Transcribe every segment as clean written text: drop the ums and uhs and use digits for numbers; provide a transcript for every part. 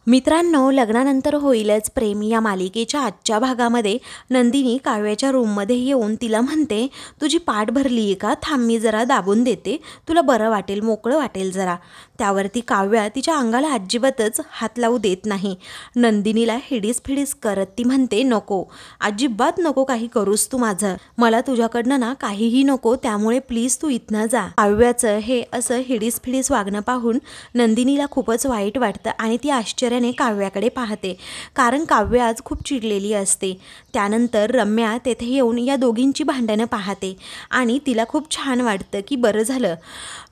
मित्रांनो, लग्नानंतर होईलच प्रेम या मालिकेच्या आजच्या भागामध्ये नंदिनी काव्याच्या रूममध्ये येऊन तिला म्हणते, तुझी पाठ भरली आहे का? थांब, मी जरा दाबून देते, तुला बरं वाटेल, मोकळं वाटेल जरा. त्यावरती काव्या तिच्या अंगाला अजिबातच हात लावू देत नाही. नंदिनीला हिडीस फिडीस करत ती म्हणते, नको, अजिबात नको काही करूस तू माझं, मला तुझ्याकडनं ना काहीही नको, त्यामुळे प्लीज तू इथनं जा. काव्याचं हे असं हिडीस फिडीस वागणं पाहून नंदिनीला खूपच वाईट वाटतं आणि ती आश्चर्याने काव्याकडे पाहते, कारण काव्य आज खूप चिडलेली असते. त्यानंतर रम्या तेथे येऊन या दोघींची भांडणं पाहते आणि तिला खूप छान वाटतं की बरं झालं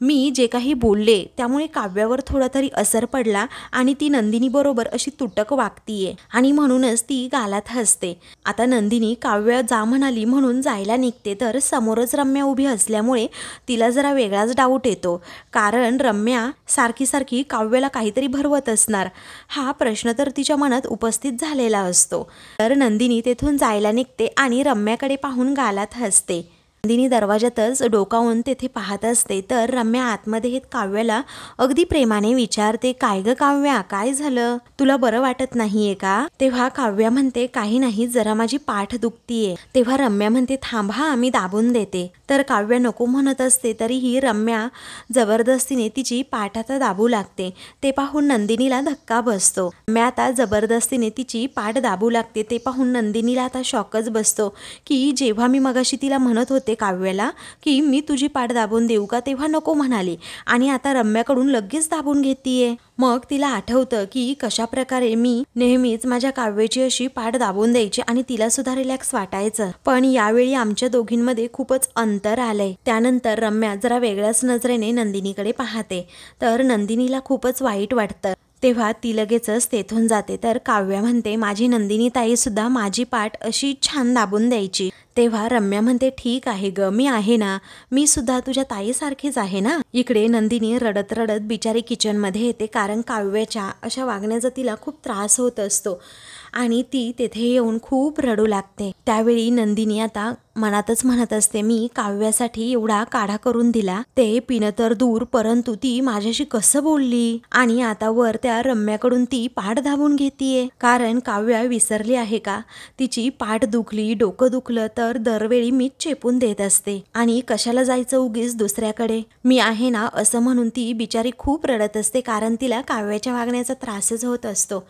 मी जे काही बोलले त्यामुळे काव्यावर थोडा तरी असर पडला आणि ती नंदिनीबरोबर अशी तुटक वागतीये आणि म्हणूनच ती गालात हसते. आता नंदिनी काव्य जा म्हणाली म्हणून जायला निघते, तर समोरच रम्या उभी असल्यामुळे तिला जरा वेगळाच डाऊट येतो, कारण रम्या सारखी सारखी काव्याला काहीतरी भरवत असणार हा प्रश्न तर तिच्या मनात उपस्थित झालेला असतो. तर नंदिनी तेथून जायला निघते आणि रम्याकडे पाहून गालात हसते. नंदिनी दरवाजातच डोकावून तेथे पाहत असते, तर रम्या आतमध्ये येत काव्याला अगदी प्रेमाने विचारते, काय ग काव्या, काय झालं, तुला बरं वाटत नाहीये का? तेव्हा काव्या म्हणते, काही नाही, जरा माझी पाठ दुखतीये. तेव्हा रम्या म्हणते, थांबा, मी दाबून देते. तर काव्या नको म्हणत असते तरीही रम्या जबरदस्तीने तिची पाठ आता दाबू लागते. ते पाहून नंदिनीला धक्का बसतो. रम्या आता जबरदस्तीने तिची पाठ दाबू लागते. ते पाहून नंदिनीला आता शॉकच बसतो की जेव्हा मी मगाशी तिला म्हणत होते काव्याला की मी तुझी पाठ दाबून देऊ का, तेव्हा नको म्हणाली आणि आता रम्याकडून लगेच दाबून घेतीये. मग तिला आठवतं की कशा प्रकारे मी नेहमीच माझ्या काव्याची अशी पाठ दाबून द्यायची आणि तिला सुद्धा रिलॅक्स वाटायचं, पण यावेळी आमच्या दोघींमध्ये खूपच अंतर आलंय. त्यानंतर रम्या जरा वेगळ्याच नजरेने नंदिनीकडे पाहते, तर नंदिनीला खूपच वाईट वाटतं. तेव्हा ती लगेचच तेथून जाते. तर काव्या म्हणते, माझी नंदिनी ताई सुद्धा माझी पाठ अशी छान दाबून द्यायची. तेव्हा रम्या म्हणते, ठीक आहे ग, मी आहे ना, मी सुद्धा तुझ्या ताईसारखीच आहे ना. इकडे नंदिनी रडत रडत बिचारी किचनमध्ये येते, कारण काव्याच्या अशा वागण्याचा तिला खूप त्रास होत असतो आणि ती तेथे येऊन खूप रडू लागते. त्यावेळी नंदिनी आता मनातच म्हणत असते, मी काव्यासाठी एवढा काढा करून दिला, ते पिणं तर दूर, परंतु ती माझ्याशी कसं बोलली आणि आता वर त्या रम्याकडून ती पाठ दाबून घेतीये. कारण काव्या विसरली आहे का, तिची पाठ दुखली, डोकं दुखलं तर दरवेळी मीच चेपून देत असते आणि कशाला जायचं उगीच दुसऱ्याकडे, मी आहे ना असं म्हणून ती बिचारी खूप रडत असते, कारण तिला काव्याच्या वागण्याचा त्रासच होत असतो.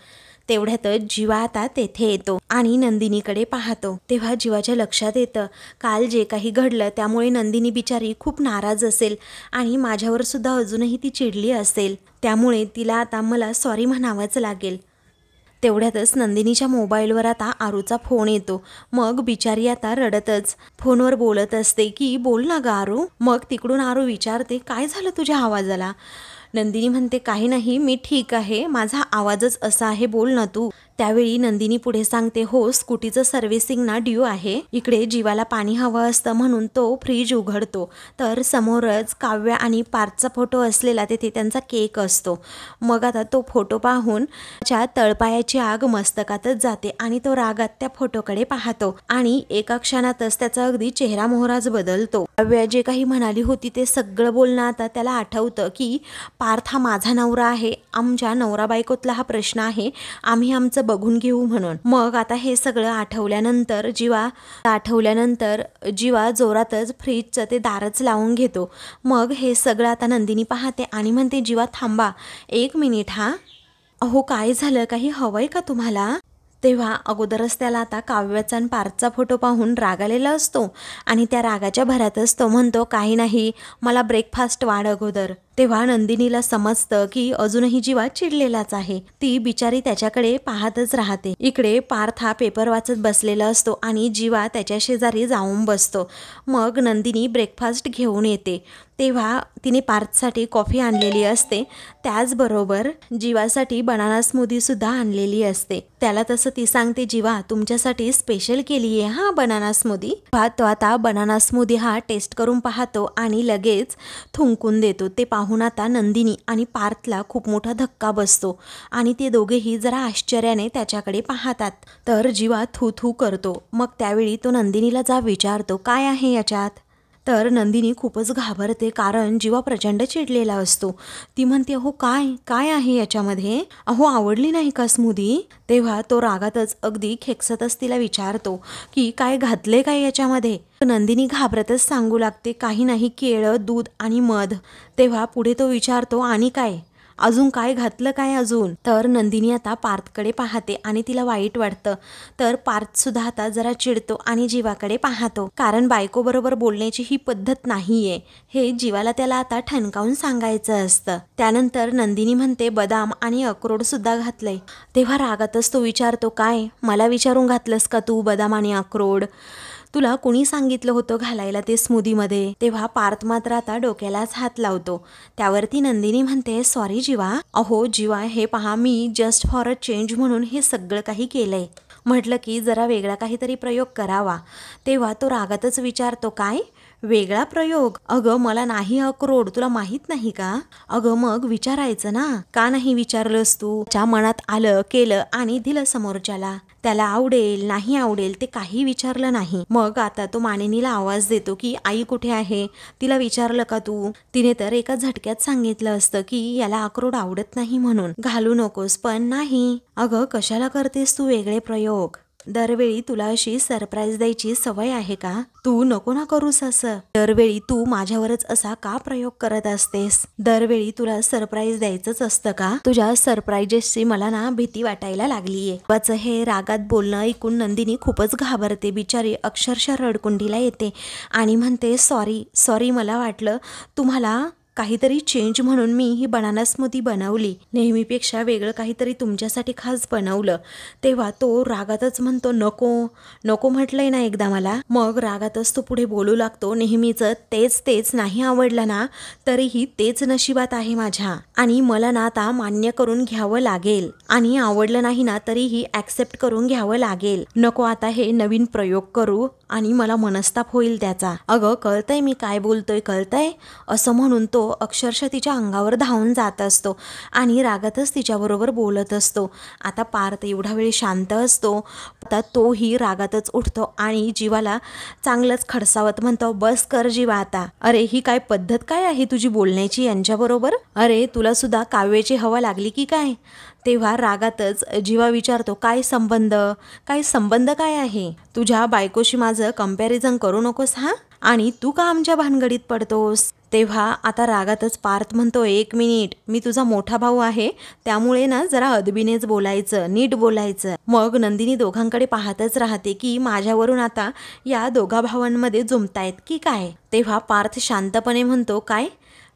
तेवढ्यातच जीवा आता तेथे येतो आणि नंदिनीकडे पाहतो. तेव्हा जीवाच्या लक्षात येतं, काल जे काही घडलं त्यामुळे नंदिनी बिचारी खूप नाराज असेल आणि माझ्यावर सुद्धा अजूनही ती चिडली असेल, त्यामुळे तिला आता मला सॉरी म्हणावंच लागेल. तेवढ्यातच नंदिनीच्या मोबाईलवर आता आरूचा फोन येतो. मग बिचारी आता रडतच फोनवर बोलत असते की बोल ना ग आरू. मग तिकडून आरू विचारते, काय झालं तुझ्या आवाजाला? नंदिनी म्हणते, काही नाही, मी ठीक आहे, माझा आवाजच असा आहे, बोल ना तू. त्यावेळी नंदिनी पुढे सांगते, हो, स्कूटीचं सर्व्हिसिंग ना ड्यू आहे, इकडे जीवाला पाणी हवं असतं म्हणून तो फ्रीज उघडतो, तर समोरच काव्या आणि पार्थचा फोटो असलेला तेथे त्यांचा केक असतो. मग आता तो फोटो पाहून त्याच्या तळपायाची आग मस्तकातच जाते आणि तो रागात त्या फोटोकडे पाहतो आणि एका क्षणातच त्याचा अगदी चेहरा मोहराच बदलतो. काव्या जे काही म्हणाली होती ते सगळं बोलणं आता त्याला आठवतं की पार्थ हा माझा नवरा आहे, आमच्या नवरा बायकोतला हा प्रश्न आहे, आम्ही आमचं बघून घेऊ म्हणून. मग आता हे सगळं आठवल्यानंतर जीवा जोरातच फ्रीजचं ते दारच लावून घेतो. मग हे सगळं आता नंदिनी पाहते आणि म्हणते, जीवा थांबा, 1 मिनिट हा. अहो काय झालं, काही हवंय का तुम्हाला? तेव्हा अगोदरच त्याला आता काव्याचा आणि पार्थचा फोटो पाहून राग आलेला असतो आणि त्या रागाच्या भरातच तो म्हणतो, काही नाही, मला ब्रेकफास्ट वाढ अगोदर. तेव्हा नंदिनीला समजतं की अजूनही जीवा चिडलेलाच आहे. ती बिचारी त्याच्याकडे पाहतच राहते. इकडे पार्थ हा पेपर वाचत बसलेला असतो आणि जीवा त्याच्या शेजारी जाऊन बसतो. मग नंदिनी ब्रेकफास्ट घेऊन येते. तेव्हा तिने पार्थसाठी कॉफी आणलेली असते, त्याचबरोबर जीवासाठी बनाना स्मूदीसुद्धा आणलेली असते. त्याला तसं ती सांगते, जीवा तुमच्यासाठी स्पेशल केली आहे हा बनाना स्मूदी. तो आता बनाना स्मूदी हा टेस्ट करून पाहतो आणि लगेच थुंकून देतो. ते पाहून आता नंदिनी आणि पार्थला खूप मोठा धक्का बसतो आणि ते दोघेही जरा आश्चर्याने त्याच्याकडे पाहतात. तर जीवा थू थू करतो. मग त्यावेळी तो नंदिनीला जा विचारतो, काय आहे याच्यात? तर नंदिनी खूपच घाबरते, कारण जीवा प्रचंड चिडलेला असतो. ती म्हणते, अहो काय काय आहे याच्यामध्ये, अहो आवडली नाही का स्मूदी? तेव्हा तो रागातच अगदी खेकसतच तिला विचारतो की काय घातले काय याच्यामध्ये. नंदिनी घाबरतच सांगू लागते, काही नाही, केळं, दूध आणि मध. तेव्हा पुढे तो विचारतो, आणि काय, अजून काय घातलं काय अजून? तर नंदिनी आता पार्थकडे पाहते आणि तिला वाईट वाटतं. तर पार्थ सुद्धा आता जरा चिडतो आणि जीवाकडे पाहतो, कारण बायको बरोबर बोलण्याची ही पद्धत नाहीये हे जीवाला त्याला आता ठणकावून सांगायचं असतं. त्यानंतर नंदिनी म्हणते, बदाम आणि अक्रोड सुद्धा घातलंय. तेव्हा रागातच तो विचारतो, काय मला विचारून घातलंस का तू बदाम आणि अक्रोड? तुला कोणी सांगितलं होतं घालायला ते स्मूदीमध्ये? तेव्हा पार्थ मात्र आता डोक्यालाच हात लावतो. त्यावरती नंदिनी म्हणते, सॉरी जीवा. अहो जीवा, हे पहा, मी जस्ट फॉर अ चेंज म्हणून हे सगळं काही केलंय. म्हटलं की जरा वेगळा काहीतरी प्रयोग करावा. तेव्हा तो रागातच विचारतो, काय वेगळा प्रयोग? अगं मला नाही अक्रोड, तुला माहित नाही का? अगं मग विचारायचं ना, का नाही विचारलंस तू? च्या मनात आलं, केलं आणि दिलं समोरच्याला. त्याला आवडेल नाही आवडेल ते काही विचारलं नाही. मग आता तो मानिनीला आवाज देतो की आई कुठे आहे? तिला विचारलं का तू? तिने तर एका झटक्यात सांगितलं असतं की याला अक्रोड आवडत नाही म्हणून घालू नकोस, पण नाही. अगं कशाला करतेस तू वेगळे प्रयोग? दरवेळी तुला अशी सरप्राईज द्यायची सवय आहे का? तू नको ना करूस असं. दरवेळी तू माझ्यावरच असा का प्रयोग करत असतेस? दरवेळी तुला सरप्राईज द्यायचंच असतं का? तुझ्या सरप्राईजेसची मला ना भीती वाटायला लागलीये. बाचं हे रागात बोलणं ऐकून नंदिनी खूपच घाबरते. बिचारी अक्षरशः रडकुंडीला येते आणि म्हणते, सॉरी मला वाटलं तुम्हाला काहीतरी चेंज म्हणून मी ही बनाना स्मूदी बनवली, नेहमीपेक्षा वेगळं काहीतरी तुमच्यासाठी खास बनवलं. तेव्हा तो रागातच म्हणतो, नको म्हटलंय ना एकदा मला. मग रागातच तो पुढे बोलू लागतो, नेहमीच तेच नाही आवडलं ना तरीही तेच नशिबात आहे माझ्या, आणि मला ना आता मान्य करून घ्यावं लागेल, आणि आवडलं नाही ना तरीही ऍक्सेप्ट करून घ्यावं लागेल. नको आता हे नवीन प्रयोग करू आणि मला मनस्ताप होईल त्याचा. अगं कळतंय मी काय बोलतोय, कळतंय? असं म्हणून तो अक्षरशः तिच्या अंगावर धावून जात असतो आणि रागातच तिच्याबरोबर बोलत असतो. आता पार्थ एवढा वेळ शांत असतो. आता तोही रागातच उठतो आणि जीवाला चांगलंच खडसावत म्हणतो, बस कर जीवा आता. अरे ही काय पद्धत काय आहे तुझी बोलण्याची यांच्याबरोबर? अरे तुला सुद्धा काव्याची हवा लागली की काय? तेव्हा रागातच जीवा विचारतो, काय संबंध काय आहे? तुझ्या बायकोशी माझं कंपॅरिझन करू नकोस हा, आणि तू का आमच्या भानगडीत पडतोस? तेव्हा आता रागातच पार्थ म्हणतो, एक मिनिट, मी तुझा मोठा भाऊ आहे, त्यामुळे ना जरा अदबीनेच बोलायचं, नीट बोलायचं. मग नंदिनी दोघांकडे पाहतच राहते की माझ्यावरून आता या दोघा भावांमध्ये जुमतायत की काय. तेव्हा पार्थ शांतपणे म्हणतो, काय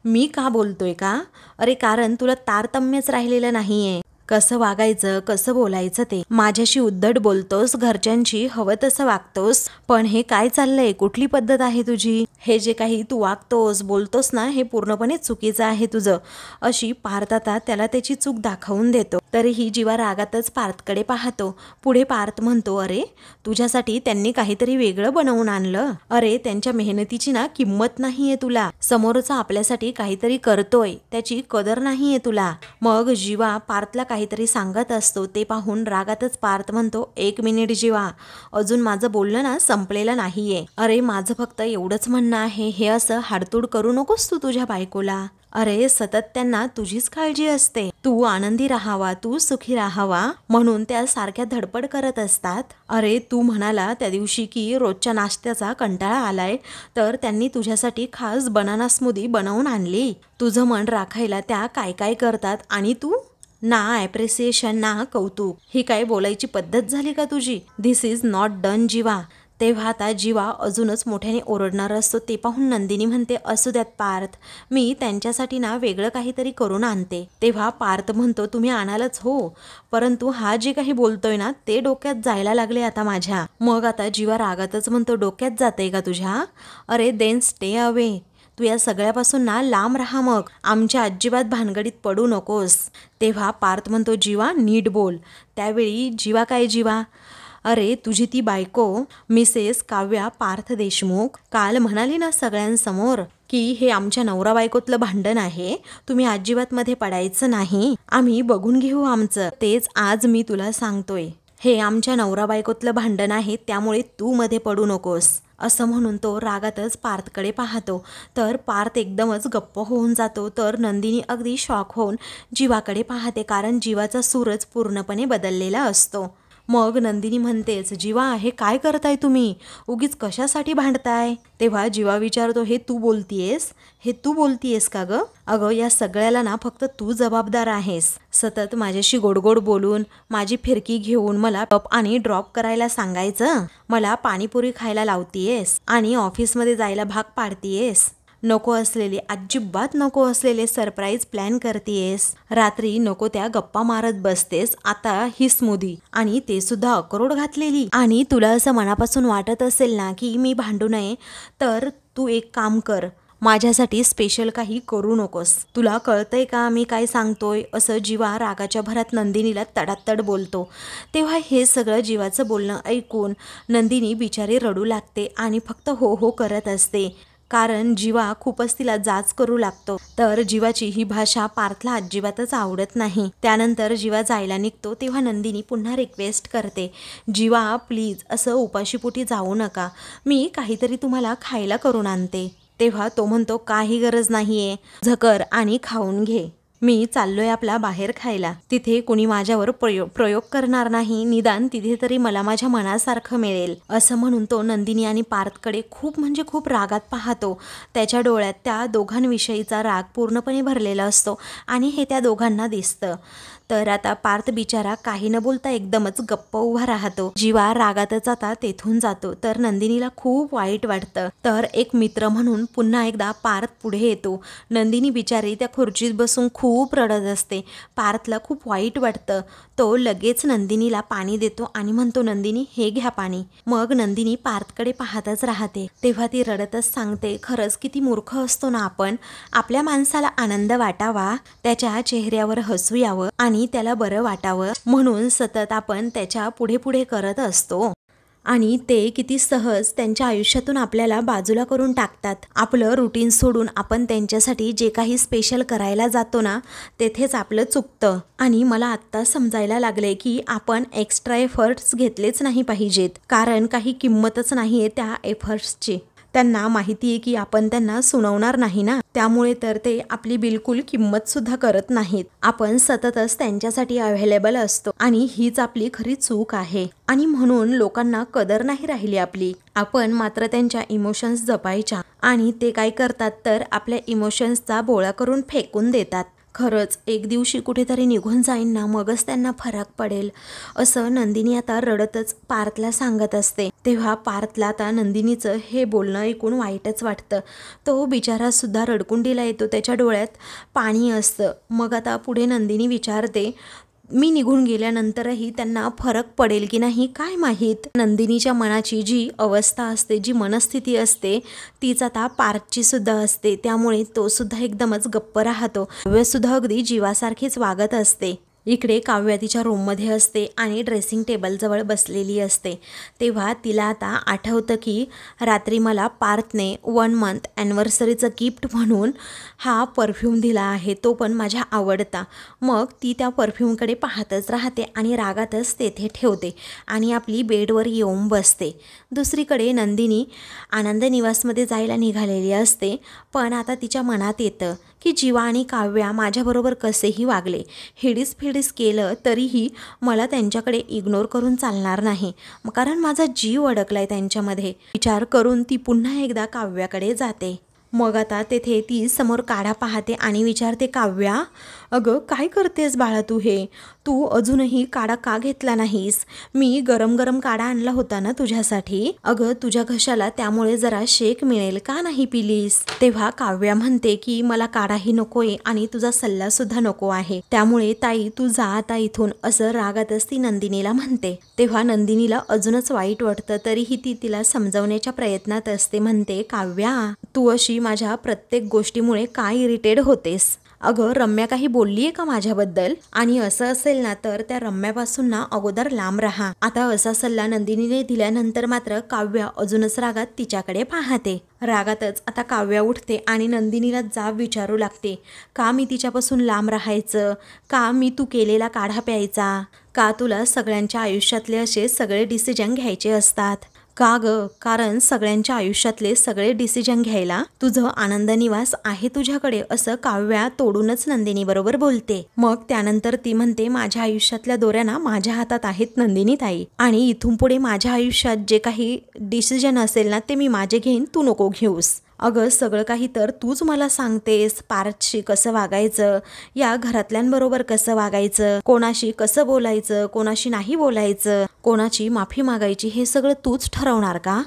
मी का बोलतोय का? अरे कारण तुला तारतम्यच राहिलेलं नाहीये, कसं वागायचं कसं बोलायचं ते. माझ्याशी उद्धट बोलतोस, घरच्यांशी हवं तसं वागतोस, पण हे काय चाललंय? कुठली पद्धत आहे तुझी? हे जे काही तू वागतोस बोलतोस ना हे पूर्णपणे चुकीचं आहे तुझं. अशी पार्थ आता त्याला त्याची चूक दाखवून देतो. तरीही जीवा रागातच पार्थकडे पाहतो. पुढे पार्थ म्हणतो, अरे तुझ्यासाठी त्यांनी काहीतरी वेगळं बनवून आणलं. अरे त्यांच्या मेहनतीची ना किंमत नाहीये तुला. समोरचा आपल्यासाठी काहीतरी करतोय त्याची कदर नाहीये तुला. मग जीवा पार्थला काहीतरी सांगत असतो. ते पाहून रागातच पार्थ म्हणतो, एक मिनिट जीवा, अजून माझं बोलणं ना संपलेलं नाहीये. अरे माझं फक्त एवढंच म्हणणं आहे, हे असं हाडतूड करू नकोस तू तुझ्या बायकोला. अरे सतत त्यांना तुझीच काळजी असते. तू आनंदी राहावा, तू सुखी राहावा म्हणून त्या सारख्या धडपड करत असतात. अरे तू म्हणाला त्या दिवशी की रोजच्या नाश्त्याचा कंटाळा आलाय, तर त्यांनी तुझ्यासाठी खास बनाना स्मूदी बनवून आणली. तुझं मन राखायला त्या काय काय करतात, आणि तू ना ॲप्रिसिएशन ना कौतुक. ही काय बोलायची पद्धत झाली का तुझी? दिस इज नॉट डन जीवा. तेव्हा आता जीवा अजूनच मोठ्याने ओरडणार असतो. ते पाहून नंदिनी म्हणते, असू द्यात पार्थ, मी त्यांच्यासाठी ना वेगळं काहीतरी करून आणते. तेव्हा पार्थ म्हणतो, तुम्ही आणालच हो, परंतु हा जे काही बोलतोय ना ते डोक्यात जायला लागले आता माझ्या. मग आता जीवा रागातच म्हणतो, डोक्यात जाते का तुझ्या? अरे देन स्टे अवे, तू या सगळ्यापासून ना लांब राहा, मग आमच्या अजिबात भानगडीत पडू नकोस. तेव्हा पार्थ म्हणतो, जीवा नीट बोल. त्यावेळी जीवा, काय जीवा? अरे तुझी ती बायको मिसेस काव्या पार्थ देशमुख काल म्हणाली ना सगळ्यांसमोर की हे आमच्या नवरा बायकोतलं भांडण आहे, तुम्ही अजिबात मध्ये पडायचं नाही, आम्ही बघून घेऊ आमचं. तेच आज मी तुला सांगतोय, हे आमच्या नवरा बायकोतलं भांडण आहे, त्यामुळे तू मध्ये पडू नकोस. असं म्हणून तो रागातच पार्थकडे पाहतो. तर पार्थ एकदमच गप्प होऊन जातो. तर नंदिनी अगदी शॉक होऊन जीवाकडे पाहते, कारण जीवाचा सूरच पूर्णपणे बदललेला असतो. मग नंदिनी म्हणतेच, जीवा हे काय करताय तुम्ही, उगीच कशासाठी भांडताय? तेव्हा जीवा विचारतो, हे तू बोलतीयेस का ग? अगं या सगळ्याला ना फक्त तू जबाबदार आहेस. सतत माझ्याशी गोडगोड बोलून, माझी फिरकी घेऊन मला अप आणि ड्रॉप करायला सांगायचं, मला पाणीपुरी खायला लावतीयेस आणि ऑफिसमध्ये जायला भाग पाडतीयेस, अजिबात नको असलेले सरप्राईज प्लॅन करतेस, रात्री नको त्या गप्पा मारत बसतेस, आता ही स्मूदी आणि ते सुद्धा अक्रोड घातलेली. आणि तुला असं मनापासून वाटत असेल ना की मी भांडू नये, तर तू एक काम कर, माझ्यासाठी स्पेशल काही करू नकोस. तुला कळतंय का मी काय सांगतोय? असं जीवा रागाच्या भरात नंदिनीला तडातड बोलतो. तेव्हा हे सगळं जीवाचं बोलणं ऐकून नंदिनी बिचारी रडू लागते आणि फक्त हो हो करत असते, कारण जीवा खूपच तिला जाच करू लागतो. तर जीवाची ही भाषा पार्थला अजिबातच आवडत नाही. त्यानंतर जीवा जायला निघतो तेव्हा नंदिनी पुन्हा रिक्वेस्ट करते, जीवा प्लीज असं उपाशीपोटी जाऊ नका, मी काहीतरी तुम्हाला खायला करून आणते. तेव्हा तो म्हणतो, काही गरज नाहीये, झकर आणि खाऊन घे, मी चाललोय आपला बाहेर खायला, तिथे कुणी माझ्यावर प्रयोग करणार नाही, निदान तिथे तरी मला माझ्या मनासारखं मिळेल. असं म्हणून तो नंदिनी आणि पार्थकडे खूप म्हणजे खूप रागात पाहतो. त्याच्या डोळ्यात त्या दोघांविषयीचा राग पूर्णपणे भरलेला असतो आणि हे त्या दोघांना दिसतं. तर आता पार्थ बिचारा काही न बोलता एकदमच गप्प उभा राहतो. जीवा रागातच आता तेथून जातो. तर नंदिनीला खूप वाईट वाटतं. तर एक मित्र म्हणून पुन्हा एकदा पार्थ पुढे येतो. नंदिनी बिचारी त्या खुर्चीत बसून खूप रडत असते. पार्थला खूप वाईट वाटतं. तो लगेच नंदिनीला पाणी देतो आणि म्हणतो, नंदिनी हे घ्या पाणी. मग नंदिनी पार्थकडे पाहतच राहते. तेव्हा ती रडतच सांगते, खरंच किती मूर्ख असतो ना आपण. आपल्या माणसाला आनंद वाटावा, त्याच्या चेहऱ्यावर हसू यावं आणि त्याला बरं वाटावं म्हणून सतत आपण त्याच्या पुढे पुढे करत असतो आणि ते किती सहज त्यांच्या आयुष्यातून आपल्याला बाजूला करून टाकतात. आपलं रुटीन सोडून आपण त्यांच्यासाठी जे काही स्पेशल करायला जातो ना, तेथेच आपलं चुकतं. आणि मला आत्ता समजायला लागले की आपण एक्स्ट्रा एफर्ट्स घेतलेच नाही पाहिजेत, कारण काही किंमतच नाहीये त्या एफर्ट्सची. त्यांना माहिती आहे की आपण त्यांना सुनावणार नाही ना, त्यामुळे तर ते आपली बिलकुल किंमत सुद्धा करत नाहीत. आपण सततच त्यांच्यासाठी अवेलेबल असतो आणि हीच आपली खरी चूक आहे. आणि म्हणून लोकांना कदर नाही राहिली आपली. आपण मात्र त्यांच्या इमोशन्स जपायच्या आणि ते काय करतात तर आपल्या इमोशन्सचा बोळा करून फेकून देतात. खरंच एक दिवशी कुठेतरी निघून जाईन ना, मगच त्यांना फरक पडेल, असं नंदिनी आता रडतच पार्थला सांगत असते. तेव्हा पार्थला आता नंदिनीचं हे बोलणं ऐकून वाईटच वाटतं. तो बिचारा सुद्धा रडकुंडीला येतो, त्याच्या डोळ्यात पाणी असतं. मग आता पुढे नंदिनी विचारते, मी निघून गेल्यानंतरही त्यांना फरक पडेल की नाही काय माहीत. नंदिनीच्या मनाची जी अवस्था असते, जी मनस्थिती असते, तीच आता पार्थची सुद्धा असते. त्यामुळे तो सुद्धा एकदमच गप्प राहतो. काव्य सुद्धा अगदी जीवासारखीच वागत असते. इकडे काव्या तिच्या रूममध्ये असते आणि ड्रेसिंग टेबलजवळ बसलेली असते. तेव्हा तिला आता आठवतं की रात्री मला पार्थने 1 मंथ ॲनिव्हर्सरीचं गिफ्ट म्हणून हा परफ्यूम दिला आहे, तो पण माझ्या आवडता. मग ती त्या परफ्यूमकडे पाहतच राहते आणि रागातच तेथे ठेवते आणि आपली बेडवर येऊन बसते. दुसरीकडे नंदिनी आनंद निवासमध्ये जायला निघालेली असते, पण आता तिच्या मनात येतं की जीवा आणि काव्या माझ्याबरोबर कसेही वागले, हिडीस केलं तरीही मला त्यांच्याकडे इग्नोर करून चालणार नाही, कारण माझा जीव अडकलाय त्यांच्यामध्ये. विचार करून ती पुन्हा एकदा काव्याकडे जाते. मग आता तेथे ती समोर काढा पाहते आणि विचारते, काव्या अगं काय करतेस बाळा तू अजूनही काढा का घेतला नाहीस? मी गरम गरम काढा आणला होता ना तुझ्यासाठी. अगं तुझ्या घशाला त्यामुळे जरा शेक मिळेल, का नाही पिलीस? तेव्हा काव्या म्हणते की मला काढाही नकोय आणि तुझा सल्ला सुद्धा नको आहे, त्यामुळे ताई तू जा आता इथून, असं रागातच ती नंदिनीला म्हणते. तेव्हा नंदिनीला अजूनच वाईट वाटतं, तरीही ती तिला समजावण्याच्या प्रयत्नात असते. म्हणते, काव्या तू अशी माझ्या प्रत्येक गोष्टीमुळे काय इरिटेट होतेस? अगं रम्या काही बोलली आहे का माझ्याबद्दल? आणि असं असेल ना तर त्या रम्यापासून ना अगोदर लांब राहा. आता असा सल्ला नंदिनीने दिल्यानंतर मात्र काव्या अजूनच रागात तिच्याकडे पाहते. रागातच आता काव्या उठते आणि नंदिनीला जाब विचारू लागते, का मी तिच्यापासून लांब राहायचं? का मी तू केलेला काढा प्यायचा? का तुला सगळ्यांच्या आयुष्यातले असे सगळे डिसिजन घ्यायचे असतात? का ग? कारण सगळ्यांच्या आयुष्यातले सगळे डिसिजन घ्यायला तुझं आनंद निवास आहे तुझ्याकडे, असं काव्या तोडूनच नंदिनी बरोबर बोलते. मग त्यानंतर ती म्हणते, माझ्या आयुष्यातल्या दोऱ्या ना माझ्या हातात आहेत नंदिनी ताई, आणि इथून पुढे माझ्या आयुष्यात जे काही डिसिजन असेल ना ते मी माझे घेईन, तू नको घेऊस. अगं सगळं काही तर तूच मला सांगतेस. पार्थशी कसं वागायचं, या घरातल्यांबरोबर कसं वागायचं, कोणाशी कसं बोलायचं, कोणाशी नाही बोलायचं, कोणाची माफी मागायची, हे सगळं तूच ठरवणार का?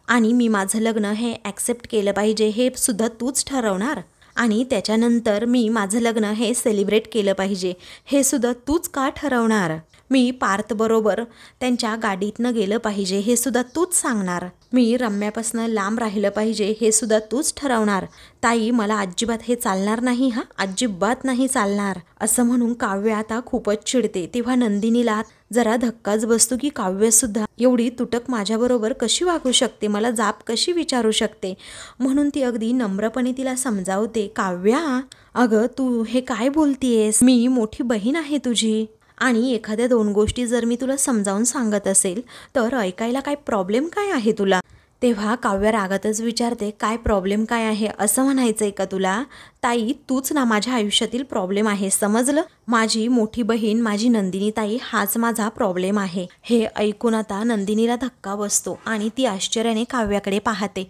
आणि मी माझं लग्न हे ॲक्सेप्ट केलं पाहिजे हे सुद्धा तूच ठरवणार? आणि त्याच्यानंतर मी माझं लग्न हे सेलिब्रेट केलं पाहिजे हे सुद्धा तूच का ठरवणार? मी पार्थबरोबर त्यांच्या गाडीतनं गेलं पाहिजे हे सुद्धा तूच सांगणार? मी रम्यापासनं लांब राहिलं पाहिजे हे सुद्धा तूच ठरवणार? ताई, मला अजिबात हे चालणार नाही, हा अजिबात नाही चालणार, असं म्हणून काव्य आता खूपच चिडते. तेव्हा नंदिनीला जरा धक्काच बसतो की काव्यसुद्धा एवढी तुटक माझ्याबरोबर कशी वागू शकते, मला जाब कशी विचारू शकते. म्हणून ती अगदी नम्रपणे तिला समजावते, काव्या अगं तू हे काय बोलतीयेस, मी मोठी बहीण आहे तुझी, आणि एखाद्या दोन गोष्टी जर मी तुला समजावून सांगत असेल तर ऐकायला काय प्रॉब्लेम काय आहे तुला? तेव्हा काव्य रागातच विचारते, काय प्रॉब्लेम काय आहे असं म्हणायचंय का तुला? ताई, तूच ना माझ्या आयुष्यातील प्रॉब्लेम आहे, समजलं? माझी मोठी बहीण माझी नंदिनी ताई हाच माझा प्रॉब्लेम आहे. हे ऐकून आता नंदिनीला धक्का बसतो आणि ती आश्चर्याने काव्याकडे पाहते.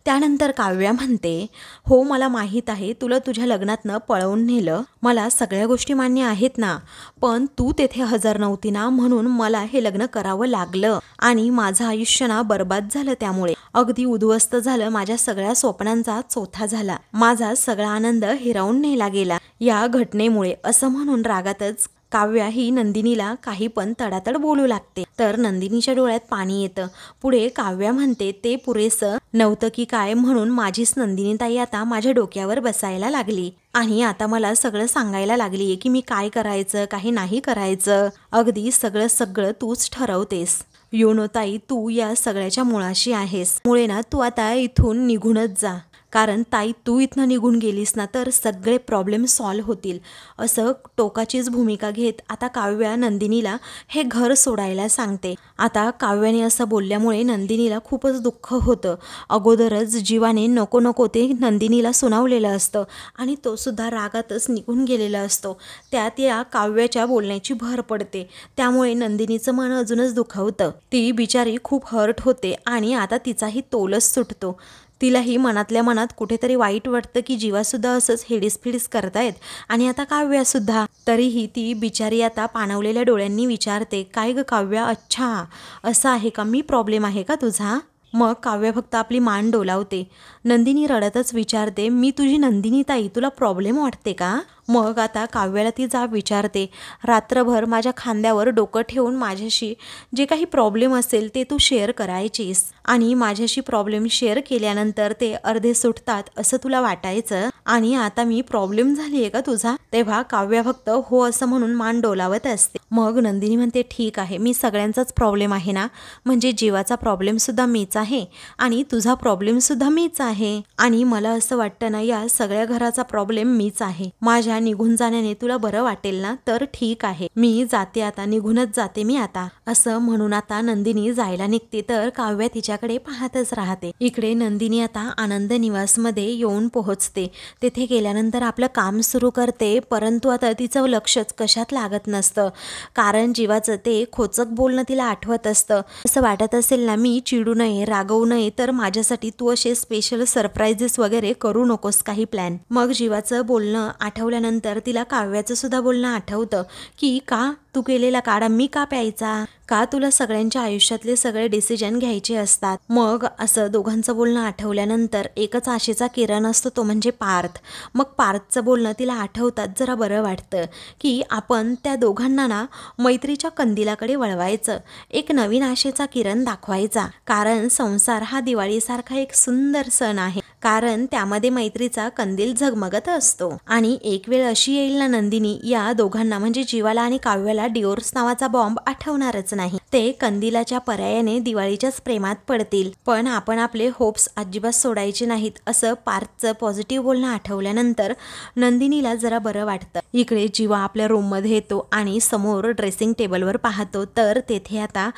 त्यानंतर काव्या म्हणते, हो मला माहीत आहे तुला तुझ्या लग्नातनं पळवून नेलं, मला सगळ्या गोष्टी मान्य आहेत ना, पण तू तेथे हजर नव्हती ना, म्हणून मला हे लग्न करावं लागलं आणि माझं आयुष्य ना बर्बाद झालं, त्यामुळे अगदी उद्ध्वस्त झालं, माझ्या सगळ्या स्वप्नांचा चोथा झाला, माझा सगळा आनंद हिरावून नेला गेला या घटनेमुळे, असं म्हणून रागातच काव्या ही नंदिनीला काही पण तडातड बोलू लागते. तर नंदिनीच्या डोळ्यात पाणी येतं. पुढे काव्या म्हणते, ते पुरेसं नव्हतं की काय, म्हणून माझीच नंदिनी ताई आता माझ्या डोक्यावर बसायला लागली आणि आता मला सगळं सांगायला लागली की मी काय करायचं काही नाही करायचं, अगदी सगळं तूच ठरवतेस. योनो ताई, तू या सगळ्याच्या मुळाशी आहेस, मुळे ना तू आता इथून निघूनच जा, कारण ताई तू इथनं निघून गेलीस ना तर सगळे प्रॉब्लेम सॉल्व्ह होतील, असं टोकाचीच भूमिका घेत आता काव्या नंदिनीला हे घर सोडायला सांगते. आता काव्याने असं बोलल्यामुळे नंदिनीला खूपच दुःख होतं. अगोदरच जीवाने नको नको ते नंदिनीला सुनावलेलं असतं आणि तो सुद्धा रागातच निघून गेलेला असतो. त्यात या काव्याच्या बोलण्याची भर पडते, त्यामुळे नंदिनीचं मन अजूनच दुखावतं. ती बिचारी खूप हर्ट होते आणि आता तिचाही तोलच सुटतो. तिलाही मनातल्या मनात कुठेतरी वाईट वाटतं की जीवासुद्धा असंच हेडीसफिडीस करतायत आणि आता काव्यासुद्धा. तरीही ती बिचारी आता पाणवलेल्या डोळ्यांनी विचारते, काय ग काव्या, अच्छा असं आहे का, मी प्रॉब्लेम आहे का तुझा? मग काव्या फक्त आपली मान डोलावते. नंदिनी रडतच विचारते, मी तुझी नंदिनी ताई, तुला प्रॉब्लेम वाटते का? मग आता काव्याला ती जाब विचारते, रात्रभर माझ्या खांद्यावर डोकं ठेवून माझ्याशी जे काही प्रॉब्लेम असेल ते तू शेअर करायचीस आणि माझ्याशी प्रॉब्लेम शेअर केल्यानंतर ते अर्धे सुटतात असं तुला वाटायचं आणि आता मी प्रॉब्लेम झाली आहे का तुझा? तेव्हा काव्या फक्त हो असं म्हणून मान डोलावत असते. मग नंदिनी म्हणते, ठीक आहे, मी सगळ्यांचाच प्रॉब्लेम आहे ना, म्हणजे जीवाचा प्रॉब्लेम सुद्धा मीच आहे आणि तुझा प्रॉब्लेम सुद्धा मीच आहे आणि मला असं वाटतं ना या सगळ्या घराचा प्रॉब्लेम मीच आहे. माझ्या निघून जाण्याने तुला बरं वाटेल ना, तर ठीक आहे, मी जाते आता, निघूनच जाते मी आता, असं म्हणून आता नंदिनी जायला निघते. तर काव्या तिच्याकडे पाहतच राहते. इकडे नंदिनी आता आनंद निवासमध्ये येऊन पोहोचते. तेथे गेल्यानंतर आपलं काम सुरू करते, परंतु आता तिचं लक्षच कशात लागत नसतं, कारण जीवाचं ते खोचक बोलणं तिला आठवत असतं. असं वाटत असेल ना, मी चिडू नये रागवू नये तर माझ्यासाठी तू असे स्पेशल सरप्राइजेस वगैरे करू नकोस काही प्लॅन. मग जीवाचं बोलणं आठवल्यानंतर तिला काव्याचं सुद्धा बोलणं आठवतं की का तू केलेला काढा मी का प्यायचा, का तुला सगळ्यांच्या आयुष्यातले सगळे डिसिजन घ्यायचे असतात. मग असं दोघांचं बोलणं आठवल्यानंतर एकच आशेचा किरण असतो, तो म्हणजे पार्थ. मग पार्थचं बोलणं तिला आठवतात, जरा बरं वाटतं की आपण त्या दोघांना ना मैत्रीच्या कंदिलाकडे वळवायचं, एक नवीन आशेचा किरण दाखवायचा, कारण संसार हा दिवाळीसारखा एक सुंदर सण आहे. कारण त्यामध्ये मैत्रीचा कंदील झगमगत असतो। आणि एक वेळ अशी येईल ना नंदिनी, या दोघांना म्हणजे जीवाला आणि काव्याला डिवोर्स नावाचा बॉम्ब आठवणारच नाही। ते कंदिलाच्या पर्यायाने दिवाळीच्याच प्रेमात पडतील। पण आपण आपले होप्स अजिबात सोडायचे नाहीत असं पार्थचं पॉझिटिव्ह बोलणं आठवल्यानंतर नंदिनीला जरा बरं वाटतं। इकडे जीवा आपल्या रूममध्ये येतो आणि समोर ड्रेसिंग टेबलवर पाहतो तर तेथे आता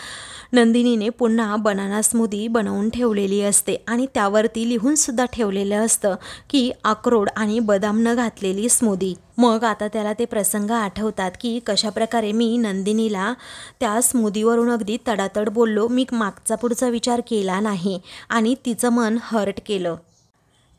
नंदिनीने पुन्हा बनाना स्मूदी बनवून ठेवलेली असते आणि त्यावरती लिहून सुद्धा ठेवलेलं असतं की अक्रोड आणि बदाम न घातलेली स्मूदी। मग आता त्याला ते प्रसंग आठवतात की कशाप्रकारे मी नंदिनीला त्या स्मूदीवरून अगदी तडातड बोललो, मी मागचा पुढचा विचार केला नाही आणि तिचं मन हर्ट केलं।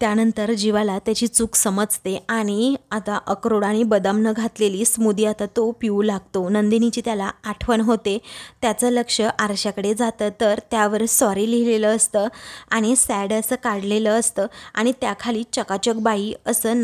त्यानंतर जीवाला त्याची चूक समजते आणि आता अक्रोड आणि बदाम न घातलेली स्मूदी आता तो पिऊ लागतो। नंदिनीची त्याला आठवण होते। त्याचं लक्ष आरशाकडे जातं तर त्यावर सॉरी लिहिलेलं असतं आणि सॅड असं काढलेलं असतं आणि त्याखाली चकाचक बाई असं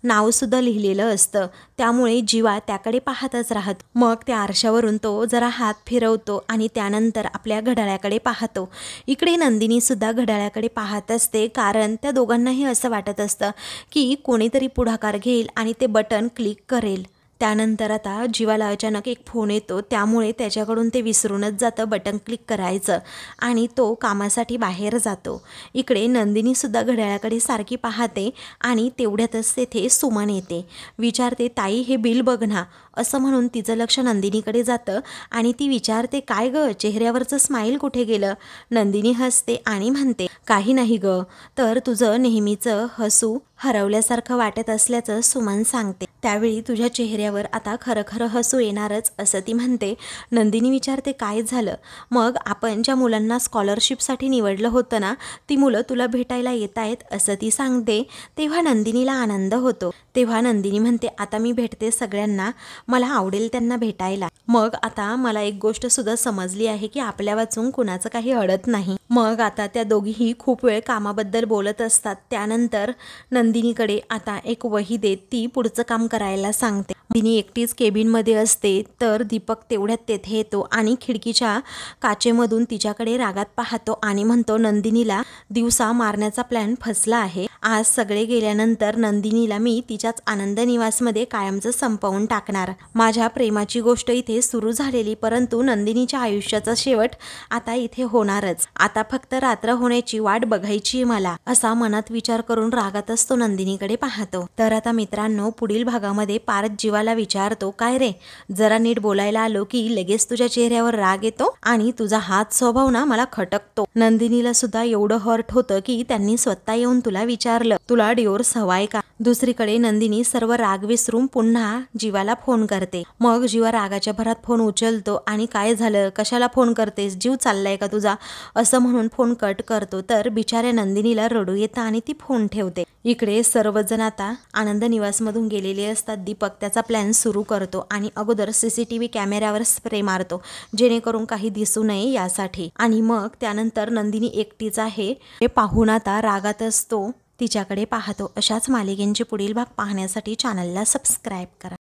नावसुद्धा लिहिलेलं असतं। त्यामुळे जीवा त्याकडे पाहतच राहत। मग त्या आरशावरून तो जरा हात फिरवतो आणि त्यानंतर आपल्या घड्याळाकडे पाहतो। इकडे नंदिनीसुद्धा घड्याळाकडे पाहत असते कारण त्या दोघांनाही असं वाटत असतं की कोणीतरी पुढाकार घेईल आणि ते बटन क्लिक करेल। त्यानंतर आता जीवाला अचानक एक फोन येतो, त्यामुळे त्याच्याकडून ते विसरूनच जातं बटन क्लिक करायचं आणि तो कामासाठी बाहेर जातो। इकडे नंदिनीसुद्धा घड्याळाकडे सारखी पाहते आणि तेवढ्यातच तेथे सुमन येते। विचारते, ताई हे बिल बघ ना, असं म्हणून तिचं लक्ष नंदिनीकडे जातं आणि ती विचारते, काय ग, चेहऱ्यावरचं स्माईल कुठे गेलं? नंदिनी हसते आणि म्हणते, काही नाही ग, तर तुझं नेहमीचं हसू हरवल्यासारखं वाटत असल्याचं सुमन सांगते। त्यावेळी तुझ्या चेहऱ्यावर आता खरं खरं हसू येणारच असं ती म्हणते। नंदिनी विचारते, काय झालं? मग आपण ज्या मुलांना स्कॉलरशिपसाठी निवडलं होतं ना, ती मुलं तुला भेटायला येत आहेत असं ती सांगते। तेव्हा नंदिनीला आनंद होतो। तेव्हा नंदिनी म्हणते, आता मी भेटते सगळ्यांना, मला आवडेल त्यांना भेटायला। मग आता मला एक गोष्ट सुद्धा समजली आहे की आपल्या वाचून कुणाचं काही अडत नाही। मग आता त्या दोघीही खूप वेळ कामाबद्दल बोलत असतात। त्यानंतर नंदिनीकडे आता एक वही देत ती पुढचं काम करायला सांगते। नंदिनी एकटीच केबिनमध्ये असते तर दीपक तेवढ्यात तेथे येतो आणि खिडकीच्या काचेमधून तिच्याकडे रागात पाहतो आणि म्हणतो, नंदिनीला दिवसा मारण्याचा प्लॅन फसला आहे। आज सगळे गेल्यानंतर नंदिनीला मी तिच्याच आनंद निवासमध्ये कायमचं संपवून टाकणार। माझ्या प्रेमाची गोष्ट इथे सुरू झालेली, परंतु नंदिनीच्या आयुष्याचा शेवट आता इथे होणारच। आता फक्त रात्र होण्याची वाट बघायची मला, असा मनात विचार करून रागातच तो नंदिनीकडे पाहतो। तर आता मित्रांनो, पुढील भागामध्ये पार्थ जीवाला विचारतो, काय रे, जरा नीट बोलायला आलो की लगेच तुझ्या चेहऱ्यावर राग येतो आणि तुझा हात स्वभाव ना मला खटकतो। नंदिनीला सुद्धा एवढं हर्ट होतं की त्यांनी स्वतः येऊन तुला विचारलं, तुला डिवोर्स हवाय का? दुसरीकडे नंदिनी सर्व राग विसरून पुन्हा जीवाला फोन करते। मग जीवा रागाच्या भरात फोन उचलतो आणि काय झालं, कशाला फोन करतेस, जीव चाललाय का तुझा, असं म्हणून फोन कट करतो। तर बिचाऱ्या नंदिनीला रडू येतं आणि ती फोन ठेवते। इकडे सर्वजण आता आनंद निवासमधून गेलेले असतात। दीपक त्याचा प्लॅन सुरू करतो आणि अगोदर CCTV कॅमेऱ्यावर स्प्रे मारतो जेणेकरून काही दिसू नये यासाठी। आणि मग त्यानंतर नंदिनी एकटीच आहे हे पाहून आता रागात असतो तिच्याकडे पाहतो। अशाच मालिकेंचे पुढील भाग पाहण्यासाठी चॅनलला सबस्क्राईब करा।